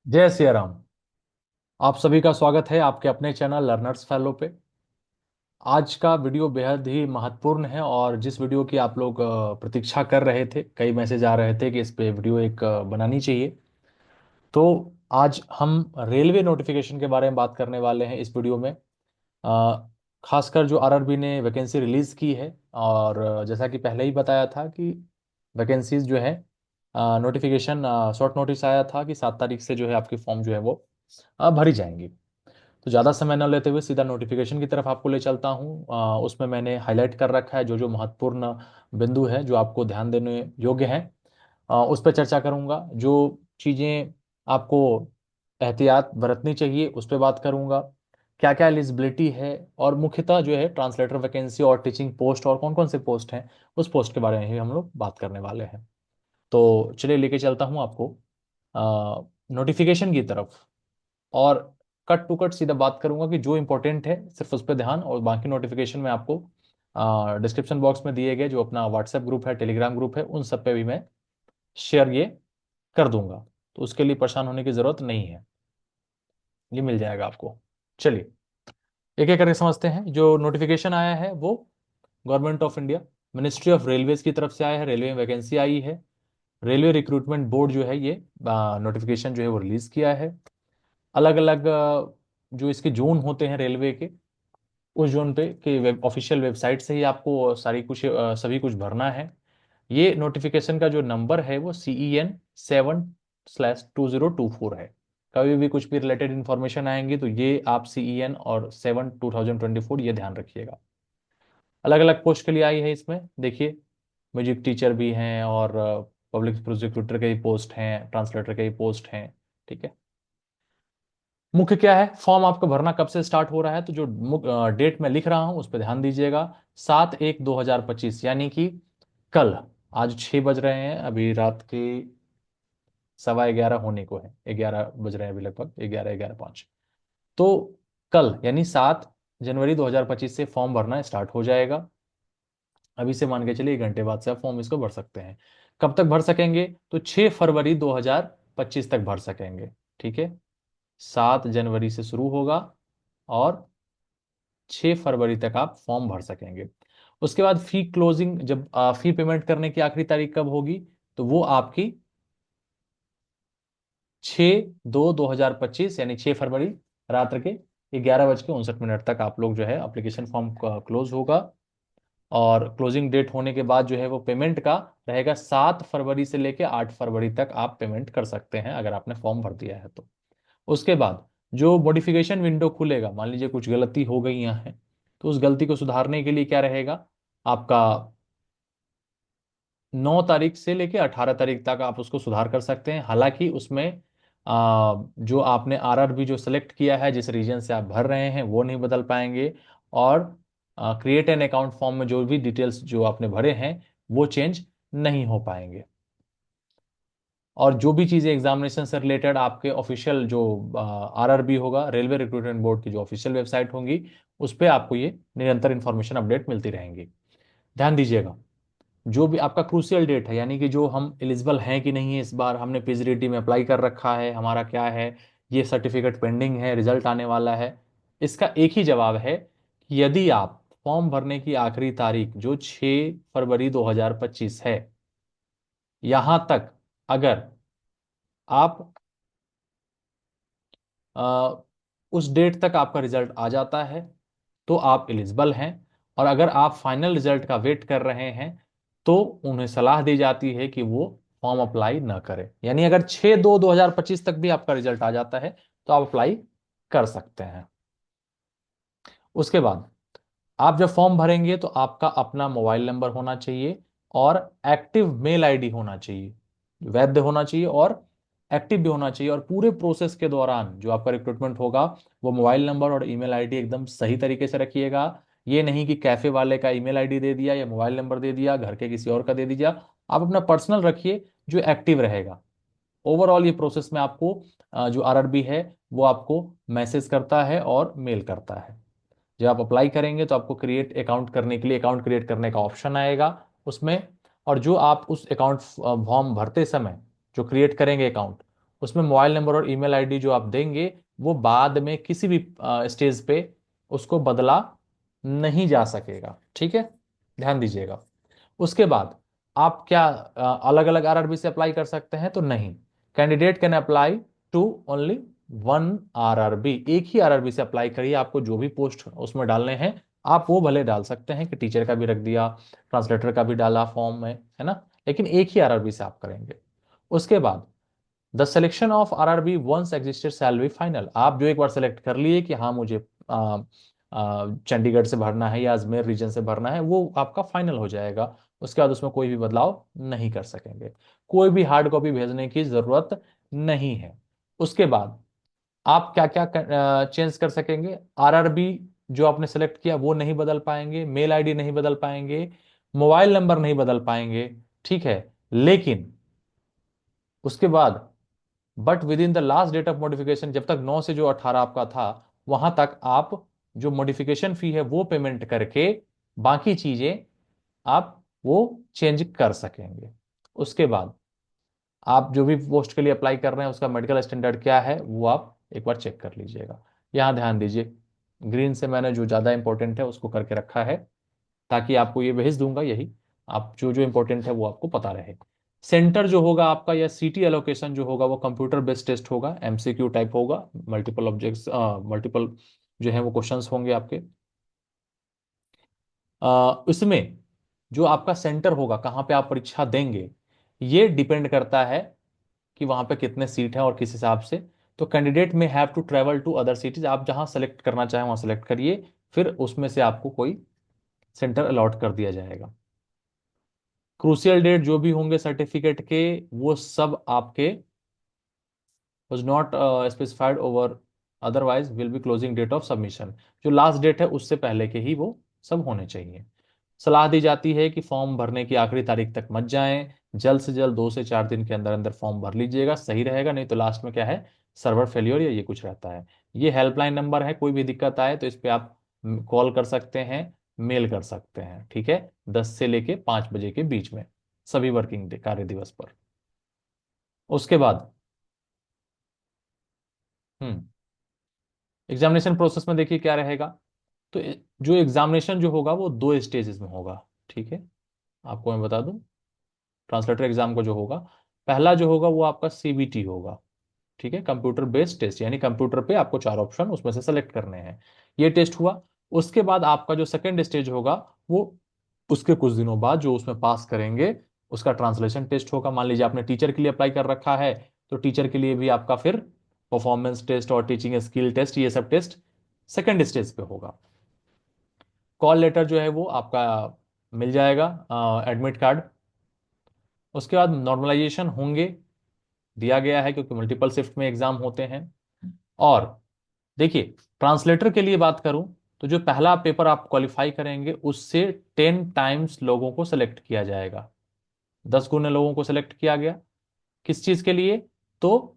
जय सिया राम। आप सभी का स्वागत है आपके अपने चैनल लर्नर्स फैलो पे। आज का वीडियो बेहद ही महत्वपूर्ण है और जिस वीडियो की आप लोग प्रतीक्षा कर रहे थे, कई मैसेज आ रहे थे कि इस पे वीडियो एक बनानी चाहिए। तो आज हम रेलवे नोटिफिकेशन के बारे में बात करने वाले हैं इस वीडियो में। खासकर जो आरआरबी ने वैकेंसी रिलीज की है, और जैसा कि पहले ही बताया था कि वैकेंसीज जो है, नोटिफिकेशन शॉर्ट नोटिस आया था कि 7 तारीख से जो है आपकी फॉर्म जो है वो भरी जाएंगी। तो ज़्यादा समय न लेते हुए सीधा नोटिफिकेशन की तरफ आपको ले चलता हूँ। उसमें मैंने हाईलाइट कर रखा है जो जो महत्वपूर्ण बिंदु है जो आपको ध्यान देने योग्य हैं। उस पर चर्चा करूंगा। जो चीज़ें आपको एहतियात बरतनी चाहिए उस पर बात करूंगा। क्या क्या एलिजिबिलिटी है, और मुख्यतः जो है ट्रांसलेटर वैकेंसी और टीचिंग पोस्ट और कौन कौन से पोस्ट हैं उस पोस्ट के बारे में ही हम लोग बात करने वाले हैं। तो चलिए लेके चलता हूँ आपको नोटिफिकेशन की तरफ। और कट टू कट सीधा बात करूंगा कि जो इंपॉर्टेंट है सिर्फ उस पर ध्यान, और बाकी नोटिफिकेशन में आपको डिस्क्रिप्शन बॉक्स में दिए गए जो अपना व्हाट्सएप ग्रुप है, टेलीग्राम ग्रुप है, उन सब पे भी मैं शेयर ये कर दूंगा। तो उसके लिए परेशान होने की जरूरत नहीं है, ये मिल जाएगा आपको। चलिए एक एक करके समझते हैं। जो नोटिफिकेशन आया है वो government of India, ministry of railways की तरफ से आया है। रेलवे में वैकेंसी आई है। रेलवे रिक्रूटमेंट बोर्ड जो है ये नोटिफिकेशन जो है वो रिलीज किया है। अलग अलग जो इसके जोन होते हैं रेलवे के, उस जोन पे के ऑफिशियल वेबसाइट से ही आपको सारी कुछ सभी कुछ भरना है। ये नोटिफिकेशन का जो नंबर है वो CEN 7/2024 है। कभी भी कुछ भी रिलेटेड इंफॉर्मेशन आएंगी तो ये आप CEN और 7/2024 ये ध्यान रखिएगा। अलग अलग पोस्ट के लिए आई है इसमें, देखिए। म्यूजिक टीचर भी हैं, और पब्लिक प्रोसिक्यूटर के भी पोस्ट हैं, ट्रांसलेटर के भी पोस्ट हैं। ठीक है। मुख्य क्या है, फॉर्म आपको भरना कब से स्टार्ट हो रहा है, तो जो डेट मैं लिख रहा हूं उस पर ध्यान दीजिएगा। 7/1/2025 यानी कि कल। आज 6 बज रहे हैं, अभी रात के 11:15 होने को है, 11 बज रहे हैं अभी, लगभग 11, 11:05। तो कल यानी 7 जनवरी 2025 से फॉर्म भरना स्टार्ट हो जाएगा। अभी से मान के चलिए 1 घंटे बाद से आप फॉर्म इसको भर सकते हैं। कब तक भर सकेंगे, तो 6 फरवरी 2025 तक भर सकेंगे। ठीक है। 7 जनवरी से शुरू होगा और 6 फरवरी तक आप फॉर्म भर सकेंगे। उसके बाद फी क्लोजिंग, जब फी पेमेंट करने की आखिरी तारीख कब होगी, तो वो आपकी 6/2/2025 यानी 6 फरवरी रात्र के 11:59 तक आप लोग जो है एप्लीकेशन फॉर्म क्लोज होगा। और क्लोजिंग डेट होने के बाद जो है वो पेमेंट का रहेगा, 7 फरवरी से लेकर 8 फरवरी तक आप पेमेंट कर सकते हैं अगर आपने फॉर्म भर दिया है तो। उसके बाद जो मॉडिफिकेशन विंडो खुलेगा, मान लीजिए कुछ गलती हो गई यहाँ है, तो उस गलती को सुधारने के लिए क्या रहेगा आपका, 9 तारीख से लेके 18 तारीख तक आप उसको सुधार कर सकते हैं। हालांकि उसमें जो आपने आरआरबी जो सेलेक्ट किया है, जिस रीजन से आप भर रहे हैं, वो नहीं बदल पाएंगे। और क्रिएट एन अकाउंट फॉर्म में जो भी डिटेल्स जो आपने भरे हैं वो चेंज नहीं हो पाएंगे। और जो भी चीज़ें एग्जामिनेशन से रिलेटेड आपके ऑफिशियल जो आरआरबी होगा, रेलवे रिक्रूटमेंट बोर्ड की जो ऑफिशियल वेबसाइट होंगी, उस पर आपको ये निरंतर इंफॉर्मेशन अपडेट मिलती रहेंगी। ध्यान दीजिएगा। जो भी आपका क्रूशियल डेट है, यानी कि जो हम एलिजिबल हैं कि नहीं है, इस बार हमने पीजीडीटी में अप्लाई कर रखा है, हमारा क्या है, ये सर्टिफिकेट पेंडिंग है, रिजल्ट आने वाला है, इसका एक ही जवाब है कि यदि आप फॉर्म भरने की आखिरी तारीख जो 6 फरवरी 2025 है, यहां तक अगर आप अ, उस डेट तक आपका रिजल्ट आ जाता है तो आप एलिजिबल हैं। और अगर आप फाइनल रिजल्ट का वेट कर रहे हैं तो उन्हें सलाह दी जाती है कि वो फॉर्म अप्लाई ना करें। यानी अगर 6/2/2025 तक भी आपका रिजल्ट आ जाता है तो आप अप्लाई कर सकते हैं। उसके बाद आप जब फॉर्म भरेंगे तो आपका अपना मोबाइल नंबर होना चाहिए, और एक्टिव मेल आईडी होना चाहिए, वैध होना चाहिए और एक्टिव भी होना चाहिए। और पूरे प्रोसेस के दौरान जो आपका रिक्रूटमेंट होगा, वो मोबाइल नंबर और ईमेल आईडी एकदम सही तरीके से रखिएगा। ये नहीं कि कैफे वाले का ईमेल आईडी दे दिया या मोबाइल नंबर दे दिया, घर के किसी और का दे दिया। आप अपना पर्सनल रखिए जो एक्टिव रहेगा। ओवरऑल ये प्रोसेस में आपको जो आरआरबी है वो आपको मैसेज करता है और मेल करता है। जब आप अप्लाई करेंगे तो आपको क्रिएट अकाउंट करने के लिए अकाउंट क्रिएट करने का ऑप्शन आएगा उसमें। और जो आप उस अकाउंट फॉर्म भरते समय जो क्रिएट करेंगे अकाउंट, उसमें मोबाइल नंबर और ईमेल आईडी जो आप देंगे वो बाद में किसी भी स्टेज पे उसको बदला नहीं जा सकेगा, ठीक है, ध्यान दीजिएगा। उसके बाद आप क्या अलग अलग आरआरबी से अप्लाई कर सकते हैं? तो नहीं, candidate can apply to only one RRB, एक ही आरआरबी से अप्लाई करिए। आपको जो भी पोस्ट उसमें डालने हैं आप वो भले डाल सकते हैं कि टीचर का भी रख दिया, ट्रांसलेटर का भी डाला फॉर्म में, है ना, लेकिन एक ही आरआरबी से आप करेंगे। उसके बाद the selection of RRB once exercised shall be final, आप जो एक बार सेलेक्ट कर लिए कि हाँ मुझे चंडीगढ़ से भरना है या अजमेर रीजन से भरना है, वो आपका फाइनल हो जाएगा। उसके बाद उसमें कोई भी बदलाव नहीं कर सकेंगे, कोई भी हार्ड कॉपी भेजने की जरूरत नहीं है। उसके बाद आप क्या क्या चेंज कर सकेंगे? आरआरबी जो आपने सेलेक्ट किया वो नहीं बदल पाएंगे, मेल आईडी नहीं बदल पाएंगे, मोबाइल नंबर नहीं बदल पाएंगे, ठीक है, लेकिन उसके बाद but within the last date of modification, जब तक 9 से जो 18 आपका था वहां तक आप जो मॉडिफिकेशन फी है वो पेमेंट करके बाकी चीजें आप वो चेंज कर सकेंगे। उसके बाद आप जो भी पोस्ट के लिए अप्लाई कर रहे हैं उसका मेडिकल स्टैंडर्ड क्या है वो आप एक बार चेक कर लीजिएगा। यहाँ ध्यान दीजिए, ग्रीन से मैंने जो ज़्यादा इंपॉर्टेंट है उसको करके रखा है ताकि आपको ये भेज दूंगा, यही आप जो जो इंपॉर्टेंट है वो आपको पता रहे। सेंटर जो होगा आपका या सीटी एलोकेशन जो होगा वो कंप्यूटर बेस्ड टेस्ट होगा, एमसीक्यू टाइप होगा, मल्टीपल ऑब्जेक्ट्स, मल्टीपल जो है वो क्वेश्चंस होंगे आपके। इसमें जो आपका सेंटर होगा कहाँ पे आप परीक्षा देंगे ये डिपेंड करता है कि वहां पे कितने सीट हैं और किस हिसाब से। तो candidate may have to travel to other cities, आप जहां सेलेक्ट करना चाहें वहां सेलेक्ट करिए, फिर उसमें से आपको कोई सेंटर अलॉट कर दिया जाएगा। क्रूशियल डेट जो भी होंगे सर्टिफिकेट के वो सब आपके was not specified over, otherwise will be closing date of submission, जो लास्ट डेट है उससे पहले के ही वो सब होने चाहिए। सलाह दी जाती है कि फॉर्म भरने की आखिरी तारीख तक मत जाएं, जल्द से जल्द 2 से 4 दिन के अंदर अंदर फॉर्म भर लीजिएगा, सही रहेगा, नहीं तो लास्ट में क्या है, सर्वर फेलियर या ये कुछ रहता है। ये हेल्पलाइन नंबर है, कोई भी दिक्कत आए तो इस पे आप कॉल कर सकते हैं, मेल कर सकते हैं, ठीक है, 10 से लेके 5 बजे के बीच में सभी वर्किंग डे कार्य दिवस पर। उसके बाद एग्जामिनेशन प्रोसेस में देखिए क्या रहेगा। तो जो एग्जामिनेशन जो होगा वो 2 स्टेजेस में होगा, ठीक है, आपको मैं बता दूं, ट्रांसलेटर एग्जाम को जो होगा, पहला जो होगा वो आपका सीबीटी होगा, ठीक है, कंप्यूटर बेस्ड टेस्ट, यानी कंप्यूटर पे आपको 4 ऑप्शन उसमें से सेलेक्ट करने हैं, ये टेस्ट हुआ। उसके बाद आपका जो सेकेंड स्टेज होगा वो उसके कुछ दिनों बाद जो उसमें पास करेंगे उसका ट्रांसलेशन टेस्ट होगा। मान लीजिए आपने टीचर के लिए अप्लाई कर रखा है तो टीचर के लिए भी आपका फिर परफॉर्मेंस टेस्ट और टीचिंग स्किल टेस्ट ये सब टेस्ट सेकेंड स्टेज पे होगा। कॉल लेटर जो है वो आपका मिल जाएगा, एडमिट कार्ड। उसके बाद नॉर्मलाइजेशन होंगे, दिया गया है क्योंकि मल्टीपल शिफ्ट में एग्जाम होते हैं। और देखिए, ट्रांसलेटर के लिए बात करूं तो जो पहला पेपर आप क्वालिफाई करेंगे उससे 10 टाइम्स लोगों को सेलेक्ट किया जाएगा, 10 गुने लोगों को सेलेक्ट किया गया। किस चीज के लिए? तो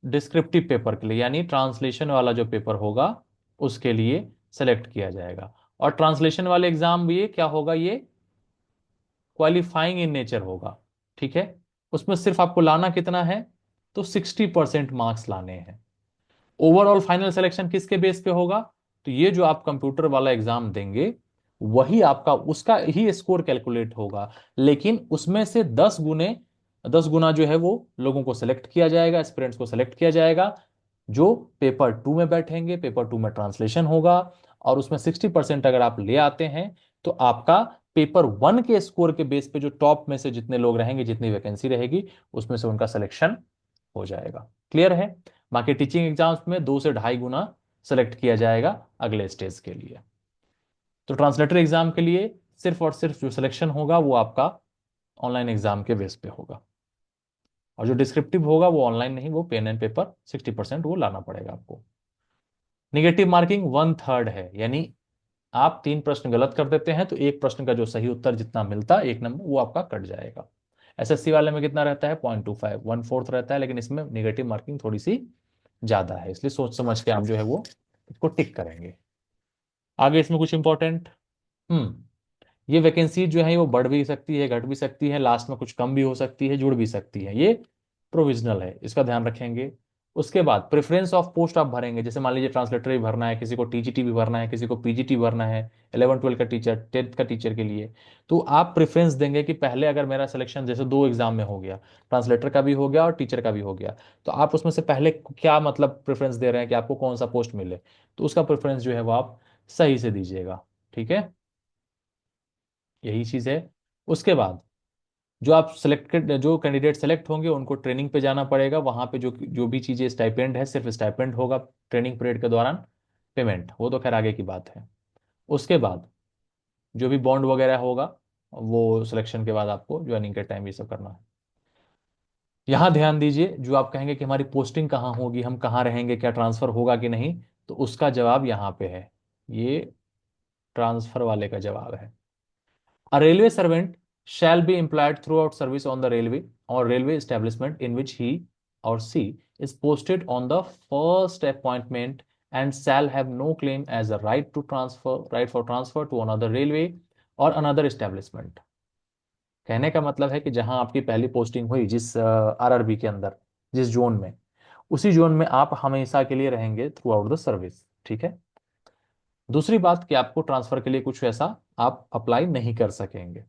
डिस्क्रिप्टिव पेपर के लिए, यानी ट्रांसलेशन वाला जो पेपर होगा उसके लिए सेलेक्ट किया जाएगा। और ट्रांसलेशन वाले एग्जाम भी ये क्या होगा, ये क्वालिफाइंग इन नेचर होगा, ठीक है, उसमें सिर्फ आपको लाना कितना है, तो 60% मार्क्स लाने हैं। ओवरऑल फाइनल सिलेक्शन किसके बेस पे होगा? तो ये जो आप कंप्यूटर वाला एग्जाम देंगे वही आपका उसका ही स्कोर कैलकुलेट होगा, लेकिन उसमें से 10 गुना जो है वो लोगों को सेलेक्ट किया जाएगा, एस्पिरेंट्स को सेलेक्ट किया जाएगा जो पेपर 2 में बैठेंगे। पेपर 2 में ट्रांसलेशन होगा और उसमें 60% अगर आप ले आते हैं तो आपका पेपर 1 के स्कोर के बेस पे जो टॉप में से जितने लोग रहेंगे, जितनी वैकेंसी रहेगी, उसमें से उनका सिलेक्शन हो जाएगा। क्लियर है? बाकी टीचिंग एग्जाम्स में 2 से 2.5 गुना सेलेक्ट किया जाएगा अगले स्टेज के लिए। तो ट्रांसलेटर एग्जाम के लिए सिर्फ और सिर्फ जो सिलेक्शन होगा वो आपका ऑनलाइन एग्जाम के बेस पे होगा, और जो डिस्क्रिप्टिव होगा वो ऑनलाइन नहीं, वो पेन एंड पेपर 60% वो लाना पड़ेगा आपको। निगेटिव मार्किंग 1/3 है, यानी आप 3 प्रश्न गलत कर देते हैं तो एक प्रश्न का जो सही उत्तर जितना मिलता है 1 नंबर वो आपका कट जाएगा। एसएससी वाले में कितना रहता है? 0.25, 1/4 रहता है, लेकिन इसमें निगेटिव मार्किंग थोड़ी सी ज्यादा है, इसलिए सोच समझ के आप जो है वो इसको टिक करेंगे। आगे इसमें कुछ इंपॉर्टेंट, ये वैकेंसी जो है वो बढ़ भी सकती है, घट भी सकती है, लास्ट में कुछ कम भी हो सकती है, जुड़ भी सकती है, ये प्रोविजनल है, इसका ध्यान रखेंगे। उसके बाद प्रेफरेंस ऑफ पोस्ट आप भरेंगे, जैसे मान लीजिए ट्रांसलेटर भी भरना है, किसी को टीजीटी भी भरना है, किसी को पीजीटी भरना है, 11 12 का टीचर, 10th का टीचर के लिए। तो आप प्रेफरेंस देंगे कि पहले अगर मेरा सिलेक्शन जैसे दो एग्जाम में हो गया, ट्रांसलेटर का भी हो गया और टीचर का भी हो गया, तो आप उसमें से पहले क्या मतलब प्रेफरेंस दे रहे हैं कि आपको कौन सा पोस्ट मिले, तो उसका प्रेफरेंस जो है वो आप सही से दीजिएगा। ठीक है, यही चीज़ है। उसके बाद जो आप सिलेक्टेड, जो कैंडिडेट सेलेक्ट होंगे उनको ट्रेनिंग पे जाना पड़ेगा, वहां पे जो जो भी चीजें स्टाइपेंड है सिर्फ स्टाइपेंड होगा ट्रेनिंग पीरियड के दौरान। पेमेंट वो तो खैर आगे की बात है। उसके बाद जो भी बॉन्ड वगैरह होगा वो सिलेक्शन के बाद आपको ज्वाइनिंग के टाइम ये सब करना है। यहाँ ध्यान दीजिए, जो आप कहेंगे कि हमारी पोस्टिंग कहाँ होगी, हम कहाँ रहेंगे, क्या ट्रांसफर होगा कि नहीं, तो उसका जवाब यहाँ पे है, ये ट्रांसफर वाले का जवाब है। A railway servant shall be employed throughout service on the railway or railway establishment in which he or she is posted on the first appointment and shall have no claim as a right for transfer to another railway or another establishment। कहने का मतलब है कि जहां आपकी पहली posting हुई, जिस आरआरबी के अंदर, जिस जोन में, उसी जोन में आप हमेशा के लिए रहेंगे थ्रू आउट द सर्विस। ठीक है। दूसरी बात कि आपको ट्रांसफर के लिए कुछ ऐसा आप अप्लाई नहीं कर सकेंगे।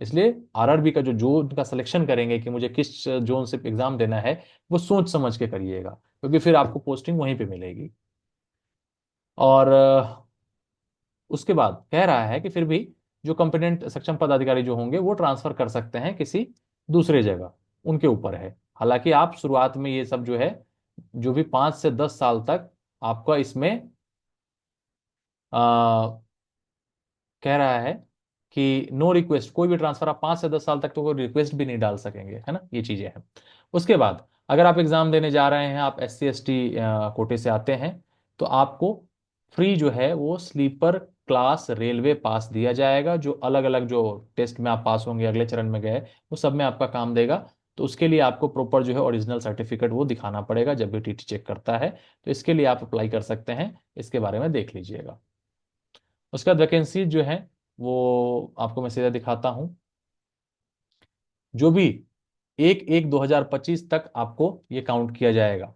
इसलिए आरआरबी का जो जोन का सिलेक्शन करेंगे कि मुझे किस जोन से एग्जाम देना है, वो सोच समझ के करिएगा, क्योंकि फिर आपको पोस्टिंग वहीं पे मिलेगी। और उसके बाद कह रहा है कि फिर भी जो कंपिटेंट सक्षम पदाधिकारी जो होंगे वो ट्रांसफर कर सकते हैं किसी दूसरे जगह, उनके ऊपर है। हालांकि आप शुरुआत में ये सब जो है, जो भी 5 से 10 साल तक आपका इसमें कह रहा है कि नो रिक्वेस्ट, कोई भी ट्रांसफर आप 5 से 10 साल तक तो कोई रिक्वेस्ट भी नहीं डाल सकेंगे, है ना, ये चीजें हैं। उसके बाद अगर आप एग्जाम देने जा रहे हैं, आप SC ST कोटे से आते हैं, तो आपको फ्री जो है वो स्लीपर क्लास रेलवे पास दिया जाएगा, जो अलग अलग जो टेस्ट में आप पास होंगे, अगले चरण में गए, वो सब में आपका काम देगा। तो उसके लिए आपको प्रॉपर जो है ओरिजिनल सर्टिफिकेट वो दिखाना पड़ेगा जब भी टीटी चेक करता है। तो इसके लिए आप अप्लाई कर सकते हैं, इसके बारे में देख लीजिएगा। उसके बाद वैकेंसी जो है वो आपको मैं सीधा दिखाता हूं। जो भी 1/1/2025 तक आपको ये काउंट किया जाएगा।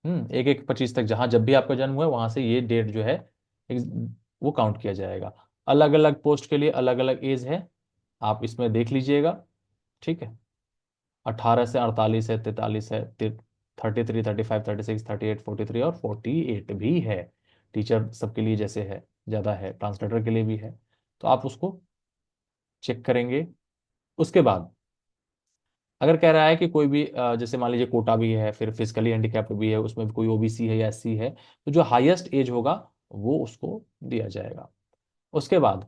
1/1/25 तक, जहां जब भी आपका जन्म हुआ है वहां से ये डेट जो है वो काउंट किया जाएगा। अलग अलग पोस्ट के लिए अलग अलग एज है, आप इसमें देख लीजिएगा। ठीक है, 18 से 48 है, 43 है, 33 35 36 38 43 और 48 भी है। टीचर सबके लिए जैसे है ज़्यादा है, ट्रांसलेटर के लिए भी है, तो आप उसको चेक करेंगे। उसके बाद अगर कह रहा है कि कोई भी जैसे मान लीजिए कोटा भी है, फिर फिजिकली हैंडिकैप्ड भी है, उसमें भी कोई OBC है या SC है, तो जो हाईएस्ट एज होगा वो उसको दिया जाएगा। उसके बाद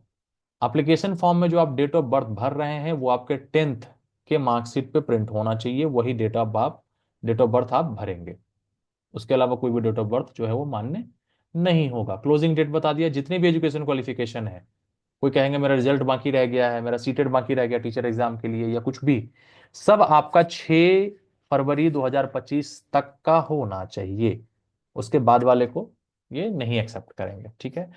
एप्लीकेशन फॉर्म में जो आप डेट ऑफ बर्थ भर रहे हैं वो आपके 10th के मार्कशीट पे प्रिंट होना चाहिए, वही डेट ऑफ बर्थ आप भरेंगे। उसके अलावा कोई भी डेट ऑफ बर्थ जो है वो मान्य नहीं होगा। क्लोजिंग डेट बता दिया, जितनी भी एजुकेशन क्वालिफिकेशन है, कोई कहेंगे मेरा रिजल्ट बाकी रह गया है, मेरा सीटेट बाकी रह गया टीचर एग्जाम के लिए या कुछ भी, सब आपका 6 फरवरी 2025 तक का होना चाहिए। उसके बाद वाले को ये नहीं एक्सेप्ट करेंगे। ठीक है।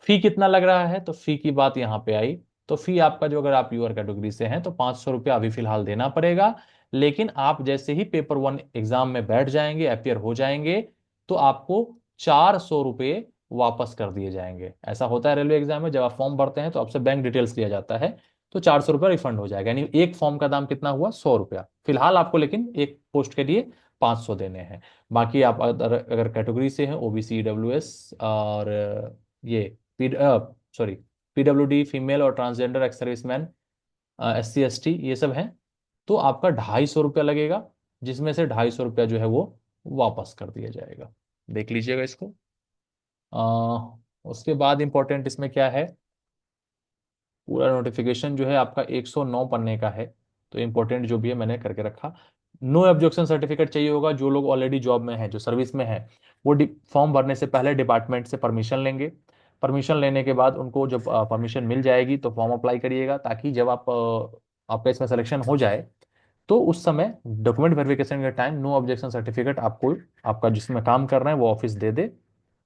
फी कितना लग रहा है, तो फी की बात यहां पे आई। तो फी आपका जो, अगर आप यूआर कैटेगरी से हैं तो 500 रुपया अभी फिलहाल देना पड़ेगा। लेकिन आप जैसे ही पेपर 1 एग्जाम में बैठ जाएंगे, अपियर हो जाएंगे, तो आपको 400 रुपये वापस कर दिए जाएंगे। ऐसा होता है रेलवे एग्जाम में, जब आप फॉर्म भरते हैं तो आपसे बैंक डिटेल्स लिया जाता है, तो 400 रुपया रिफंड हो जाएगा। यानी एक फॉर्म का दाम कितना हुआ, 100 रुपया फिलहाल आपको, लेकिन एक पोस्ट के लिए 500 देने हैं। बाकी आप अगर कैटेगरी से हैं, OBC EWS और ये पी सॉरी PWD फीमेल और transgender ex serviceman, SC ST ये सब हैं, तो आपका 250 रुपया लगेगा, जिसमें से 250 रुपया जो है वो वापस कर दिया जाएगा। देख लीजिएगा इसको। उसके बाद इंपॉर्टेंट इसमें क्या है, पूरा नोटिफिकेशन जो है आपका 109 पन्ने का है, तो इंपॉर्टेंट जो भी है मैंने करके रखा। नो ऑब्जेक्शन सर्टिफिकेट चाहिए होगा, जो लोग ऑलरेडी जॉब में हैं, जो सर्विस में हैं, वो फॉर्म भरने से पहले डिपार्टमेंट से परमिशन लेंगे। परमिशन लेने के बाद उनको जब परमिशन मिल जाएगी तो फॉर्म अप्लाई करिएगा, ताकि जब आपका इसमें सिलेक्शन हो जाए तो उस समय डॉक्यूमेंट वेरिफिकेशन के टाइम नो ऑब्जेक्शन सर्टिफिकेट आपको, आपका जिसमें काम कर रहे हैं वो ऑफिस दे दे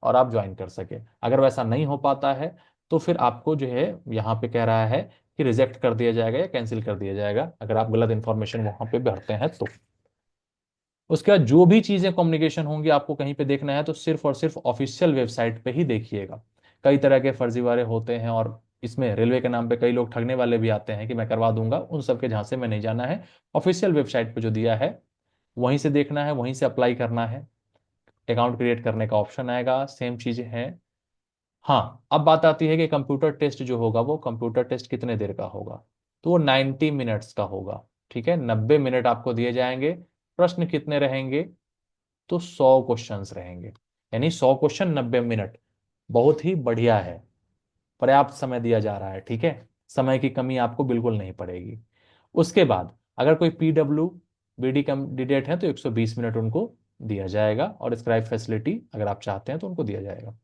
और आप ज्वाइन कर सके। अगर वैसा नहीं हो पाता है तो फिर आपको जो है यहाँ पे कह रहा है कि रिजेक्ट कर दिया जाएगा या कैंसिल कर दिया जाएगा अगर आप गलत इंफॉर्मेशन वहां पे भरते हैं तो। उसके बाद जो भी चीजें कम्युनिकेशन होंगी आपको कहीं पे देखना है तो सिर्फ और सिर्फ ऑफिशियल वेबसाइट पे ही देखिएगा। कई तरह के फर्जीवाड़े होते हैं और इसमें रेलवे के नाम पे कई लोग ठगने वाले भी आते हैं कि मैं करवा दूंगा, उन सब के झांसे में नहीं जाना है। ऑफिशियल वेबसाइट पे जो दिया है वहीं से देखना है, वहीं से अप्लाई करना है। अकाउंट क्रिएट करने का ऑप्शन आएगा, सेम चीजें हैं। हाँ, अब बात आती है कि कंप्यूटर टेस्ट जो होगा वो कंप्यूटर टेस्ट कितने देर का होगा। तो वो 90 मिनट्स का होगा। ठीक है, 90 मिनट आपको दिए जाएंगे। प्रश्न कितने रहेंगे, तो 100 क्वेश्चंस रहेंगे, यानी 100 क्वेश्चन 90 मिनट। बहुत ही बढ़िया है, पर्याप्त समय दिया जा रहा है। ठीक है, समय की कमी आपको बिल्कुल नहीं पड़ेगी। उसके बाद अगर कोई पीडब्ल्यू बीडी कैंडिडेट है तो 120 मिनट उनको दिया जाएगा, और स्क्राइब फैसिलिटी अगर आप चाहते हैं तो उनको दिया जाएगा।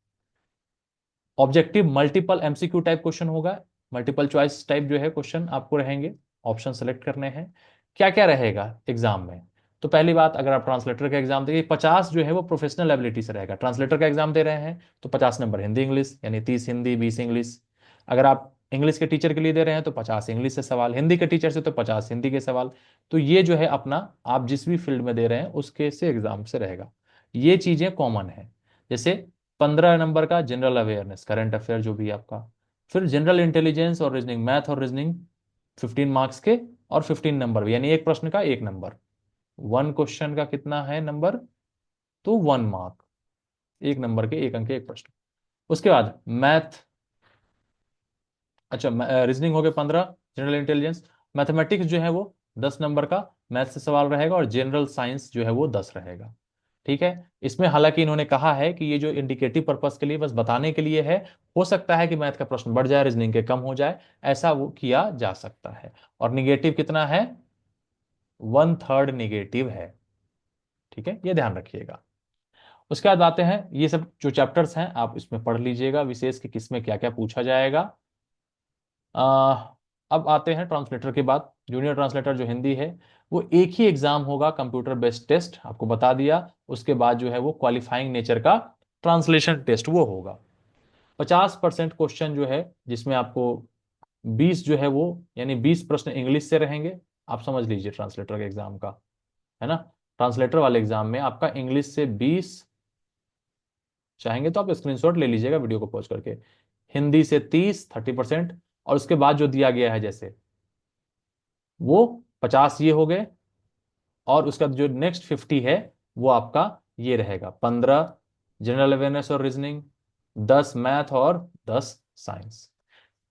Objective multiple MCQ type question होगा, मल्टीपल चॉइस टाइप जो है क्वेश्चन आपको रहेंगे, ऑप्शन सेलेक्ट करने हैं। क्या क्या रहेगा एग्जाम में, तो पहली बात, अगर आप ट्रांसलेटर का एग्जाम देखिए 50 जो है वो प्रोफेशनल एबिलिटी से रहेगा। ट्रांसलेटर का एग्जाम दे रहे हैं तो 50 नंबर हिंदी इंग्लिश, यानी 30 हिंदी 20 इंग्लिश। अगर आप इंग्लिश के टीचर के लिए दे रहे हैं तो 50 इंग्लिश से सवाल, हिंदी के टीचर से तो 50 हिंदी के सवाल। तो ये जो है अपना, आप जिस भी फील्ड में दे रहे हैं उसके से एग्जाम से रहेगा। ये चीजें कॉमन है। जैसे 15 नंबर का जनरल अवेयरनेस, करंट अफेयर जो भी आपका। फिर जनरल इंटेलिजेंस और रीजनिंग, मैथ और रीजनिंग 15 मार्क्स के, और 15 नंबर भी, यानी एक प्रश्न का 1 नंबर। वन क्वेश्चन का कितना है नंबर, तो 1 मार्क, 1 नंबर के 1 अंक के एक प्रश्न। उसके बाद मैथ, अच्छा रीजनिंग हो गए 15, जनरल इंटेलिजेंस। मैथमेटिक्स जो है वो 10 नंबर का मैथ से सवाल रहेगा, और जनरल साइंस जो है वो 10 रहेगा। ठीक है, इसमें हालांकि इन्होंने कहा है कि ये जो इंडिकेटिव पर्पस के लिए, बस बताने के लिए है। हो सकता है कि मैथ का प्रश्न बढ़ जाए, रीजनिंग के कम हो जाए, ऐसा वो किया जा सकता है। और निगेटिव कितना है, 1/3 निगेटिव है। ठीक है, ये ध्यान रखिएगा। उसके बाद आते हैं, ये सब जो चैप्टर्स हैं आप इसमें पढ़ लीजिएगा विशेष कि किसमें क्या क्या पूछा जाएगा। आ, अब आते हैं ट्रांसलेटर के बाद। जूनियर ट्रांसलेटर जो हिंदी है वो एक ही एग्जाम होगा, कंप्यूटर बेस्ड टेस्ट आपको बता दिया। उसके बाद जो है वो क्वालिफाइंग नेचर का ट्रांसलेशन टेस्ट वो होगा। 50% क्वेश्चन जो है, जिसमें आपको 20 जो है वो, यानी 20 प्रश्न इंग्लिश से रहेंगे। आप समझ लीजिए ट्रांसलेटर के एग्जाम का, है ना। ट्रांसलेटर वाले एग्जाम में आपका इंग्लिश से 20, चाहेंगे तो आप स्क्रीनशॉट ले लीजिएगा वीडियो को पॉज करके। हिंदी से 30, 30%। और उसके बाद जो दिया गया है जैसे, वो 50 ये हो गए। और उसका जो नेक्स्ट 50 है वो आपका ये रहेगा, 15 जनरल अवेयरनेस और रीजनिंग, 10 मैथ और 10 साइंस।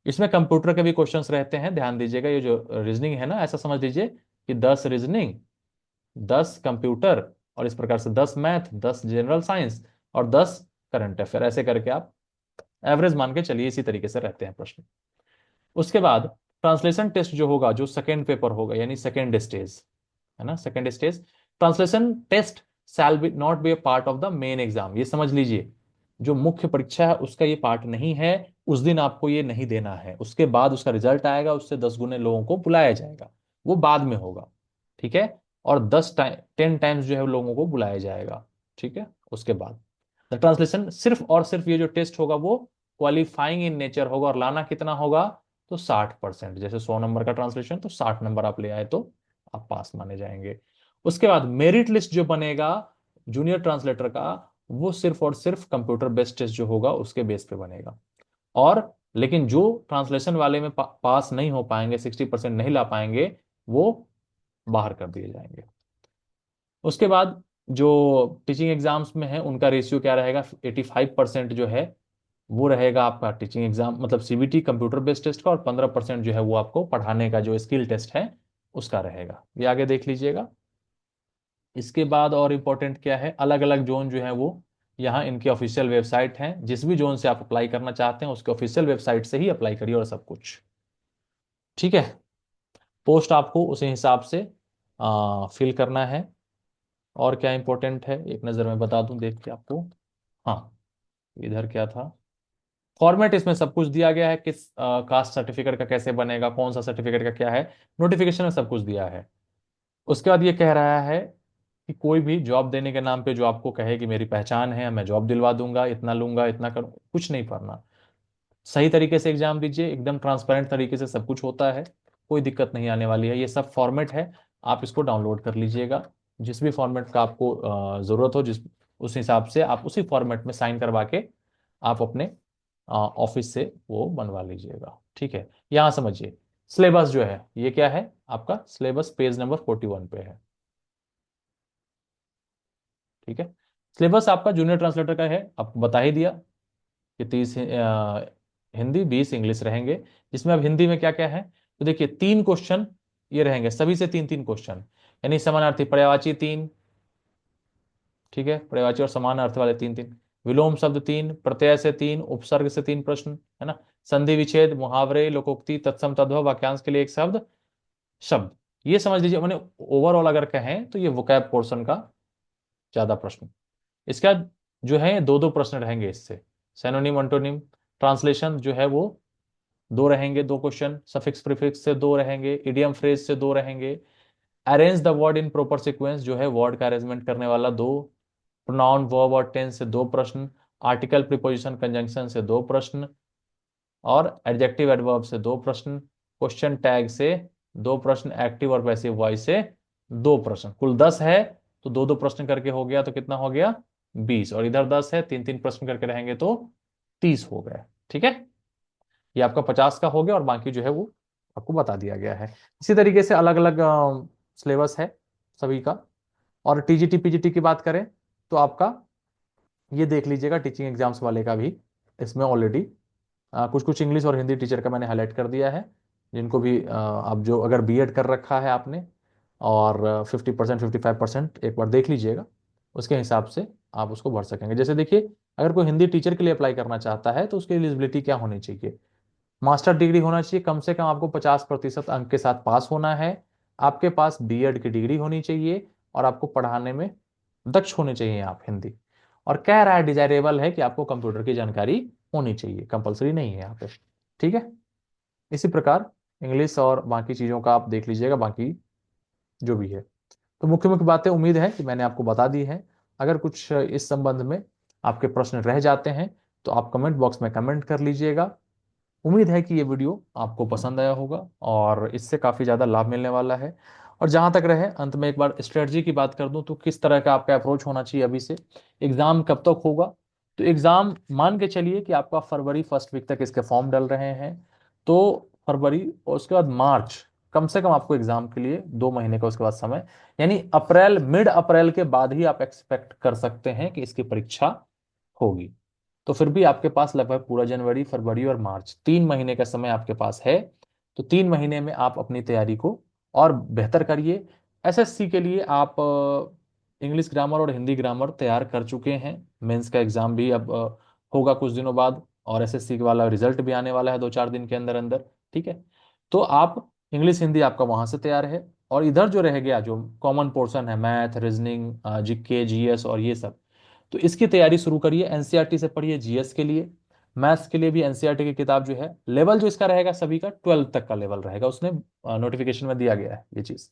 इसमें कंप्यूटर के भी क्वेश्चंस रहते हैं, ध्यान दीजिएगा। ये जो रीजनिंग है ना, ऐसा समझ लीजिए कि 10 रीजनिंग, 10 कंप्यूटर, और इस प्रकार से 10 मैथ, 10 जनरल साइंस, और 10 करंट अफेयर, ऐसे करके आप एवरेज मान के चलिए, इसी तरीके से रहते हैं प्रश्न। उसके बाद ट्रांसलेशन टेस्ट जो होगा, जो सेकेंड पेपर होगा, यानी सेकेंड स्टेज, है ना, second stage. Translation test shall be not be a part of the main exam, ये समझ लीजिए। जो मुख्य परीक्षा है उसका ये पार्ट नहीं है। उस दिन आपको ये नहीं देना है, उसके बाद उसका रिजल्ट आएगा, उससे 10 गुने लोगों को बुलाया जाएगा, वो बाद में होगा। ठीक है, और 10 टाइम्स जो है लोगों को बुलाया जाएगा। ठीक है, उसके बाद द ट्रांसलेशन सिर्फ और सिर्फ ये जो टेस्ट होगा वो क्वालिफाइंग इन नेचर होगा, और लाना कितना होगा, तो 60%। जैसे 100 नंबर का ट्रांसलेशन, तो 60 नंबर आप ले आए तो आप पास माने जाएंगे। उसके बाद मेरिट लिस्ट जो बनेगा जूनियर ट्रांसलेटर का, वो सिर्फ और सिर्फ कंप्यूटर बेस्ड टेस्ट जो होगा उसके बेस पे बनेगा। और लेकिन जो ट्रांसलेशन वाले में पास नहीं हो पाएंगे, 60% नहीं ला पाएंगे, वो बाहर कर दिए जाएंगे। उसके बाद जो टीचिंग एग्जाम्स में है उनका रेशियो क्या रहेगा, 85% जो है वो रहेगा आपका टीचिंग एग्जाम, मतलब सीबीटी कंप्यूटर बेस्ड टेस्ट का, और 15% जो है वो आपको पढ़ाने का जो स्किल टेस्ट है उसका रहेगा। ये आगे देख लीजिएगा। इसके बाद और इम्पोर्टेंट क्या है, अलग अलग जोन जो है वो यहाँ इनकी ऑफिशियल वेबसाइट है। जिस भी जोन से आप अप्लाई करना चाहते हैं उसके ऑफिशियल वेबसाइट से ही अप्लाई करिए, और सब कुछ ठीक है। पोस्ट आपको उसी हिसाब से फिल करना है। और क्या इंपॉर्टेंट है, एक नज़र में बता दूं देख के आपको। हाँ, इधर क्या था, फॉर्मेट इसमें सब कुछ दिया गया है, किस कास्ट सर्टिफिकेट का कैसे बनेगा, कौन सा सर्टिफिकेट का क्या है, नोटिफिकेशन में सब कुछ दिया है। उसके बाद ये कह रहा है कि कोई भी जॉब देने के नाम पे जो आपको कहे कि मेरी पहचान है, मैं जॉब दिलवा दूंगा, इतना लूंगा, इतना करूँ, कुछ नहीं करना। सही तरीके से एग्जाम दीजिए, एकदम ट्रांसपेरेंट तरीके से सब कुछ होता है, कोई दिक्कत नहीं आने वाली है। ये सब फॉर्मेट है, आप इसको डाउनलोड कर लीजिएगा। जिस भी फॉर्मेट का आपको ज़रूरत हो, जिस उस हिसाब से आप उसी फॉर्मेट में साइन करवा के आप अपने ऑफिस से वो बनवा लीजिएगा। ठीक है, यहाँ समझिए सिलेबस जो है ये क्या है, आपका सिलेबस पेज नंबर 41 पे है। ठीक है, सिलेबस आपका जूनियर ट्रांसलेटर का है, आपको बता ही दिया कि 30 हिंदी 20 इंग्लिश रहेंगे। जिसमें अब हिंदी में क्या क्या है, तो देखिए 3 क्वेश्चन ये रहेंगे, सभी से 3 3 क्वेश्चन, यानी समानार्थी पर्यायवाची 3, ठीक है, पर्यायवाची और समान अर्थ वाले 3 3, विलोम शब्द 3, प्रत्यय से 3, उपसर्ग से 3 प्रश्न, है ना, संधि विच्छेद, मुहावरे, लोकोक्ति, तत्सम तद्भव, वाक्यांश के लिए एक शब्द, शब्द, ये समझ लीजिए। मैंने ओवरऑल अगर कहें तो ये वोकैब पोर्शन का ज्यादा प्रश्न। इसका जो है 2 2 प्रश्न रहेंगे इससे, सैनोनिम अंटोनिम, ट्रांसलेशन जो है वो 2 रहेंगे 2 क्वेश्चन, सफिक्स प्रीफिक्स से 2 रहेंगे, इडियम फ्रेज से 2 रहेंगे, arrange the word in proper sequence जो है वर्ड का अरेंजमेंट करने वाला 2, प्रोनाउन वर्ब और टेंस से 2 प्रश्न, आर्टिकल प्रीपोजिशन कंजंक्शन से 2 प्रश्न, और एडजेक्टिव एडवर्ब से 2 प्रश्न, क्वेश्चन टैग से 2 प्रश्न, एक्टिव और पैसिव वॉइस से 2 प्रश्न, कुल 10 है। तो 2 2 प्रश्न करके हो गया तो कितना हो गया, 20, और इधर 10 है, 3 3 प्रश्न करके रहेंगे तो 30 हो गए। ठीक है, ये आपका 50 का हो गया, और बाकी जो है वो आपको बता दिया गया है। इसी तरीके से अलग अलग सिलेबस है सभी का। और टीजीटी पीजीटी की बात करें तो आपका ये देख लीजिएगा, टीचिंग एग्जाम्स वाले का भी इसमें ऑलरेडी कुछ कुछ इंग्लिश और हिंदी टीचर का मैंने हाईलाइट कर दिया है, जिनको भी आप जो अगर बीएड कर रखा है आपने, और 50% 55% एक बार देख लीजिएगा, उसके हिसाब से आप उसको भर सकेंगे। जैसे देखिए, अगर कोई हिंदी टीचर के लिए अप्लाई करना चाहता है तो उसकी एलिजिबिलिटी क्या होनी चाहिए, मास्टर डिग्री होना चाहिए, कम से कम आपको 50% अंक के साथ पास होना है, आपके पास बीएड की डिग्री होनी चाहिए, और आपको पढ़ाने में दक्ष होने चाहिए आप हिंदी। और कह रहा है डिजायरेबल है कि आपको कंप्यूटर की जानकारी होनी चाहिए, कंपलसरी नहीं है यहाँ पे। ठीक है, इसी प्रकार इंग्लिश और बाकी चीज़ों का आप देख लीजिएगा, बाकी जो भी है। तो मुख्य मुख्य बातें उम्मीद है कि मैंने आपको बता दी है। अगर कुछ इस संबंध में आपके प्रश्न रह जाते हैं तो आप कमेंट बॉक्स में कमेंट कर लीजिएगा। उम्मीद है कि ये वीडियो आपको पसंद आया होगा और इससे काफ़ी ज़्यादा लाभ मिलने वाला है। और जहाँ तक रहे अंत में एक बार स्ट्रेटजी की बात कर दूं तो किस तरह का आपका अप्रोच होना चाहिए अभी से, एग्ज़ाम कब तक होगा, तो एग्ज़ाम मान के चलिए कि आपका फरवरी फर्स्ट वीक तक इसके फॉर्म डल रहे हैं, तो फरवरी और उसके बाद मार्च, कम से कम आपको एग्ज़ाम के लिए 2 महीने का उसके बाद समय, यानी अप्रैल, मिड अप्रैल के बाद ही आप एक्सपेक्ट कर सकते हैं कि इसकी परीक्षा होगी। तो फिर भी आपके पास लगभग पूरा जनवरी फरवरी और मार्च 3 महीने का समय आपके पास है। तो 3 महीने में आप अपनी तैयारी को और बेहतर करिए। एसएससी के लिए आप इंग्लिश ग्रामर और हिंदी ग्रामर तैयार कर चुके हैं, मेंस का एग्जाम भी अब होगा कुछ दिनों बाद, और एसएससी वाला रिजल्ट भी आने वाला है 2 4 दिन के अंदर अंदर। ठीक है, तो आप इंग्लिश हिंदी आपका वहां से तैयार है, और इधर जो रह गया जो कॉमन पोर्शन है, मैथ, रीजनिंग, जीके, जीएस और ये सब, तो इसकी तैयारी शुरू करिए। एनसीईआरटी से पढ़िए जीएस के लिए, मैथ्स के लिए भी एनसीईआरटी की किताब जो है, लेवल जो इसका रहेगा सभी का 12 तक का लेवल रहेगा, उसने नोटिफिकेशन में दिया गया है ये चीज।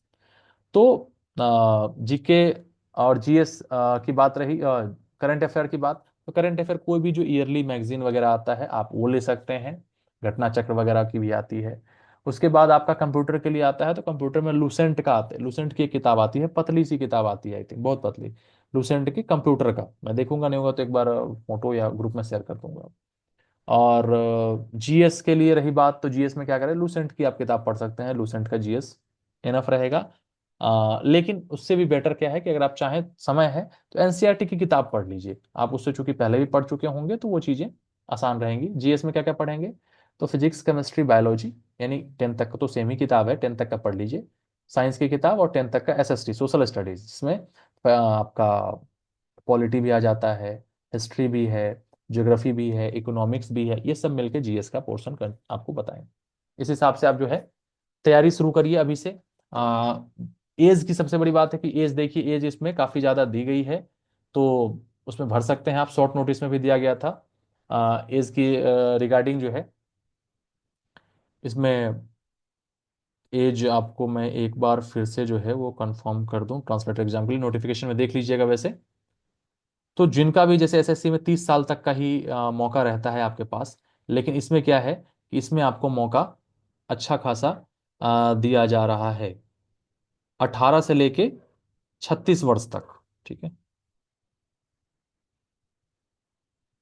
तो जीके और जीएस की बात रही, करंट अफेयर की बात, तो करंट अफेयर कोई भी जो ईयरली मैगजीन वगैरह आता है आप वो ले सकते हैं, घटना चक्र वगैरह की भी आती है। उसके बाद आपका कंप्यूटर के लिए आता है, तो कंप्यूटर में लूसेंट का आता है, लूसेंट की एक किताब आती है, पतली सी किताब आती है, आई थिंक बहुत पतली, लूसेंट की कंप्यूटर का, मैं देखूंगा नहीं होगा तो एक बार फोटो या ग्रुप में शेयर कर दूंगा। और जीएस के लिए रही बात, तो जीएस में क्या करें, लूसेंट की आप किताब पढ़ सकते हैं, लूसेंट का जीएस इनफ रहेगा। लेकिन उससे भी बेटर क्या है कि अगर आप चाहें, समय है, तो एनसीईआरटी की किताब पढ़ लीजिए, आप उससे चूंकि पहले भी पढ़ चुके होंगे तो वो चीज़ें आसान रहेंगी। जीएस में क्या क्या पढ़ेंगे, तो फिजिक्स केमिस्ट्री बायोलॉजी, यानी 10th तक का तो सेम ही किताब है, 10th तक का पढ़ लीजिए, साइंस की किताब, और 10th तक का एसएसटी सोशल स्टडीज, जिसमें आपका पॉलिटी भी आ जाता है, हिस्ट्री भी है, ज्योग्राफी भी है, इकोनॉमिक्स भी है, ये सब मिलके जीएस का पोर्शन कर आपको बताएं। इस हिसाब से आप जो है तैयारी शुरू करिए अभी से। एज की सबसे बड़ी बात है कि एज देखिए, एज इसमें काफ़ी ज़्यादा दी गई है, तो उसमें भर सकते हैं आप, शॉर्ट नोटिस में भी दिया गया था एज की रिगार्डिंग जो है, इसमें एज आपको मैं एक बार फिर से जो है वो कंफर्म कर दूं, ट्रांसलेटर एग्जाम के लिए नोटिफिकेशन में देख लीजिएगा वैसे। तो जिनका भी जैसे एसएससी में 30 साल तक का ही मौका रहता है आपके पास, लेकिन इसमें क्या है कि इसमें आपको मौका अच्छा खासा दिया जा रहा है, 18 से लेके 36 वर्ष तक। ठीक है,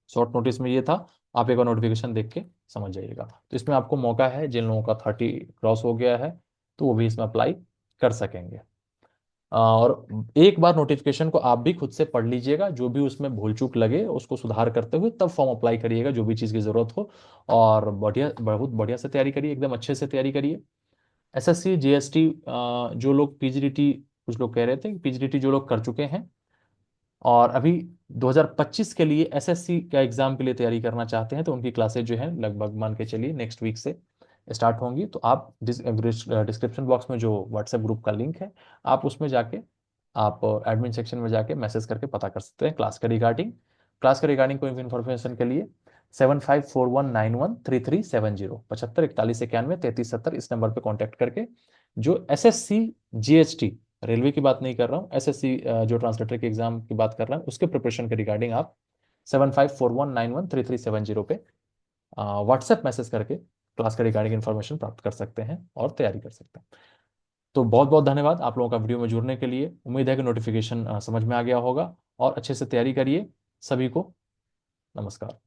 शॉर्ट नोटिस में ये था। आप एक बार नोटिफिकेशन देख के समझ जाइएगा। तो इसमें आपको मौका है, जिन लोगों का 30 क्रॉस हो गया है तो वो भी इसमें अप्लाई कर सकेंगे। और एक बार नोटिफिकेशन को आप भी खुद से पढ़ लीजिएगा, जो भी उसमें भूल चूक लगे उसको सुधार करते हुए तब फॉर्म अप्लाई करिएगा, जो भी चीज़ की जरूरत हो। और बढ़िया, बहुत बढ़िया से तैयारी करिए, एकदम अच्छे से तैयारी करिए। एसएससी जीएसटी, जो लोग पीजीडीटी, कुछ लोग कह रहे थे कि पीजीडीटी जो लोग कर चुके हैं और अभी 2025 के लिए एसएससी का एग्जाम के लिए तैयारी करना चाहते हैं, तो उनकी क्लासेज जो है लगभग मान के चलिए नेक्स्ट वीक से स्टार्ट होंगी। तो आप डिस्क्रिप्शन बॉक्स में जो व्हाट्सएप ग्रुप का लिंक है, आप उसमें जाके, आप एडमिन सेक्शन में जाके मैसेज करके पता कर सकते हैं क्लास के रिगार्डिंग कोई भी इंफॉर्मेशन के लिए 7541913370, 7541913370, इस नंबर पे कांटेक्ट करके जो एसएससी जीएसटी, रेलवे की बात नहीं कर रहा हूँ, एसएससी जो ट्रांसलेटर के एग्जाम की बात कर रहा हूँ, उसके प्रिपरेशन के रिगार्डिंग आप 7541913370 पे व्हाट्सएप मैसेज करके क्लास के रिगार्डिंग इन्फॉर्मेशन प्राप्त कर सकते हैं और तैयारी कर सकते हैं। तो बहुत बहुत धन्यवाद आप लोगों का वीडियो में जुड़ने के लिए। उम्मीद है कि नोटिफिकेशन समझ में आ गया होगा, और अच्छे से तैयारी करिए। सभी को नमस्कार।